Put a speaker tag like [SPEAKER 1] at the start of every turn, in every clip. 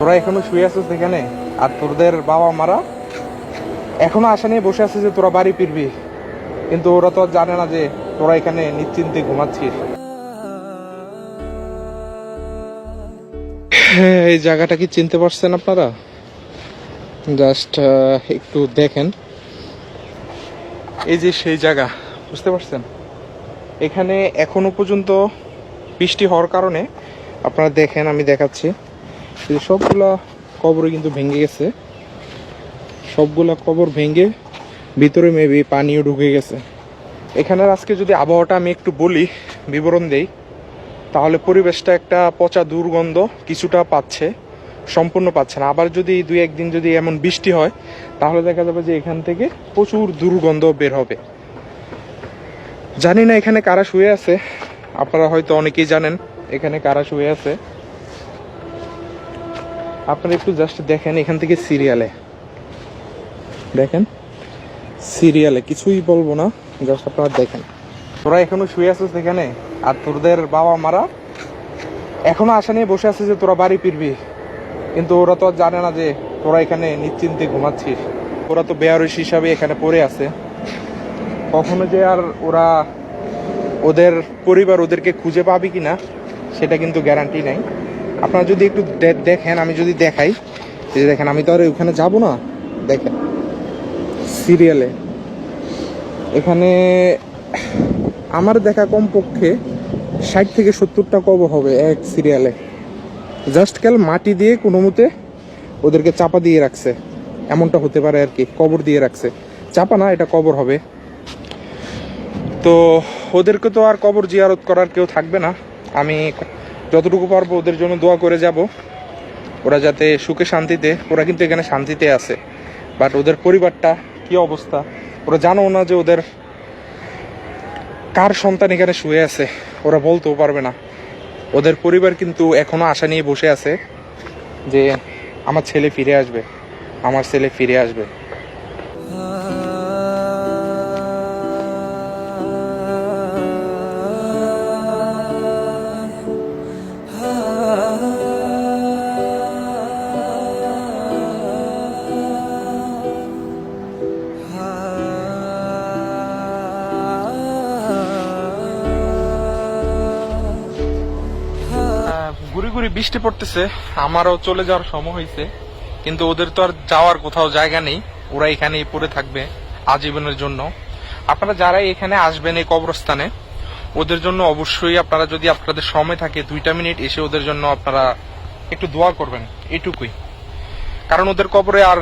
[SPEAKER 1] তোরা এখনো শুয়ে আছিস এখানে, আর তোদের বাবা মারা এখনো আশা নিয়ে বসে আছে যে তোরা বাড়ি ফিরবি, কিন্তু ওরা তো জানে না যে তোরা এখানে নিশ্চিন্তে ঘুমাচ্ছিস। এই জায়গাটা কি চিনতে পারছেন আপনারা? জাস্ট একটু দেখেন, এই যে সেই জায়গা, বুঝতে পারছেন? এখানে এখনো পর্যন্ত বৃষ্টি হওয়ার কারণে আপনারা দেখেন, আমি দেখাচ্ছি, সবগুলা কবর কিন্তু ভেঙে গেছে। সবগুলা কবর ভেঙে ভিতরে মেবি পানিও ঢুকে গেছে। এখানের আজকে যদি আবহাওয়াটা আমি একটু বলি, বিবরণ দেই, তাহলে পরিবেশটা একটা পচা দুর্গন্ধ কিছুটা পাচ্ছে, সম্পূর্ণ পাচ্ছে না। আবার যদি দুই একদিন যদি এমন বৃষ্টি হয়, তাহলে দেখা যাবে যে এখান থেকে প্রচুর দুর্গন্ধ বের হবে। জানি না এখানে কারা শুয়ে আছে, আপনারা হয়তো অনেকেই জানেন এখানে কারা শুয়ে আছে। আপনারা একটু জাস্ট দেখেন, এখান থেকে সিরিয়ালে দেখেন, সিরিয়ালে কিছুই বলবো না, জাস্ট আপনারা দেখেন। তোরা এখনো শুয়ে আছিস এখানে, আর তোদের বাবা মারা এখনো আশা নিয়ে বসে আছে যে তোরা বাড়ি ফিরবি, কিন্তু ওরা তো জানে না যে তোরা এখানে নিশ্চিন্তে ঘুমাচ্ছিস। ওরা তো বেয়ারস হিসাবে এখানে পড়ে আছে। কখনো যে আর ওরা ওদের পরিবার ওদেরকে খুঁজে পাবে কিনা সেটা কিন্তু গ্যারান্টি নেই। আপনারা যদি একটু দেখেন, আমি যদি দেখাই, এই দেখেন, আমি তো আর ওখানে যাবো না। দেখেন সিরিয়ালে, এখানে আমার দেখা কমপক্ষে 60 থেকে 70টা কবর হবে এক সিরিয়ালে। জাস্ট কাল মাটি দিয়ে কোনো মতে ওদেরকে চাপা দিয়ে রাখছে, এমনটা হতে পারে আর কি। কবর দিয়ে রাখছে, চাপা না, এটা কবর হবে। তো ওদেরকে তো আর কবর জিয়ারত করার কেউ থাকবে না। আমি যতটুকু পারবো ওদের জন্য দোয়া করে যাব, ওরা যাতে সুখে শান্তিতে, ওরা কিন্তু এখানে শান্তিতে আছে, বাট ওদের পরিবারটা কি অবস্থা ওরা জানো না, যে ওদের কার সন্তান এখানে শুয়ে আছে ওরা বলতেও পারবে না। ওদের পরিবার কিন্তু এখনো আশা নিয়ে বসে আছে যে আমার ছেলে ফিরে আসবে, আমার ছেলে ফিরে আসবে। গুড়ি গুড়ি বৃষ্টি পড়তেছে, আমারও চলে যাওয়ার সময় হয়েছে, কিন্তু ওদের তো আর যাওয়ার কোথাও জায়গা নেই, ওরা এখানেই পড়ে থাকবে আজীবনের জন্য। আপনারা যারা এখানে আসবেন এই কবরস্থানে, ওদের জন্য অবশ্যই আপনারা যদি আপনাদের সময় থাকে 2টা মিনিট এসে ওদের জন্য আপনারা একটু দোয়া করবেন, এটুকুই। কারণ ওদের কবরে আর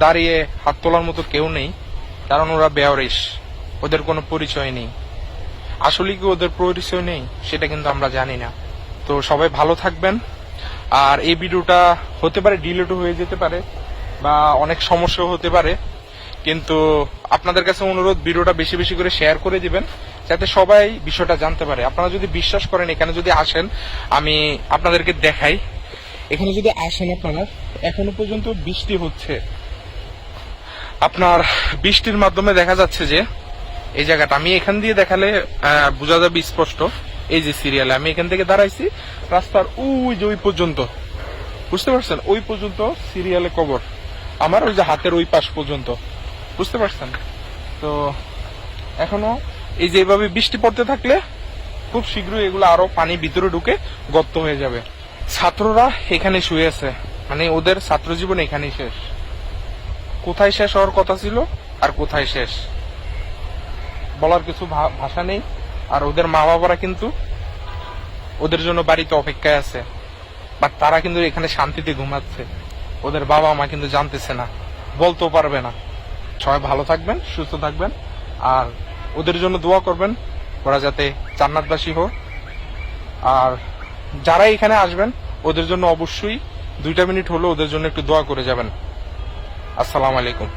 [SPEAKER 1] দাঁড়িয়ে হাত তোলার মতো কেউ নেই, কারণ ওরা বেয়ারিশ, ওদের কোনো পরিচয় নেই। আসলে কি ওদের পরিচয় নেই সেটা কিন্তু আমরা জানি না। তো সবাই ভালো থাকবেন। আর এই ভিডিওটা হতে পারে ডিলিটও হয়ে যেতে পারে, বা অনেক সমস্যাও হতে পারে, কিন্তু আপনাদের কাছে অনুরোধ, ভিডিওটা বেশি বেশি করে শেয়ার করে দিবেন, যাতে সবাই বিষয়টা জানতে পারে। আপনারা যদি বিশ্বাস করেন, এখানে যদি আসেন, আমি আপনাদেরকে দেখাই, এখানে যদি আসেন আপনারা, এখনো পর্যন্ত বৃষ্টি হচ্ছে। আপনার বৃষ্টির মাধ্যমে দেখা যাচ্ছে যে এই জায়গাটা, আমি এখান দিয়ে দেখালে বোঝা যাবে স্পষ্ট। এই যে সিরিয়ালে আমি এখান থেকে দাঁড়াইছি, রাস্তার ওই যে ওই পর্যন্ত, বুঝতে পারছেন, ওই পর্যন্ত সিরিয়ালে কবর আমার, ওই যে হাতের ওই পাশ পর্যন্ত, বুঝতে পারছেন? তো এখনো এই যে এইভাবে বৃষ্টি পড়তে থাকলে খুব শীঘ্রই এগুলো আরো পানি ভিতরে ঢুকে গর্ত হয়ে যাবে। ছাত্ররা এখানে শুয়ে আছে, মানে ওদের ছাত্র জীবন এখানেই শেষ। কোথায় শেষ হওয়ার কথা ছিল আর কোথায় শেষ বলার কিছু ভাষা নেই। আর ওদের মা বাবারা কিন্তু ওদের জন্য বাড়িতে অপেক্ষায় আছে, বাট তারা কিন্তু এখানে শান্তিতে ঘুমাচ্ছে। ওদের বাবা মা কিন্তু জানতেছে না, বলতেও পারবে না। সবাই ভালো থাকবেন, সুস্থ থাকবেন, আর ওদের জন্য দোয়া করবেন, ওরা যাতে জান্নাতবাসী হোক। আর যারা এখানে আসবেন ওদের জন্য অবশ্যই 2টা মিনিট হলো ওদের জন্য একটু দোয়া করে যাবেন। আসসালামু আলাইকুম।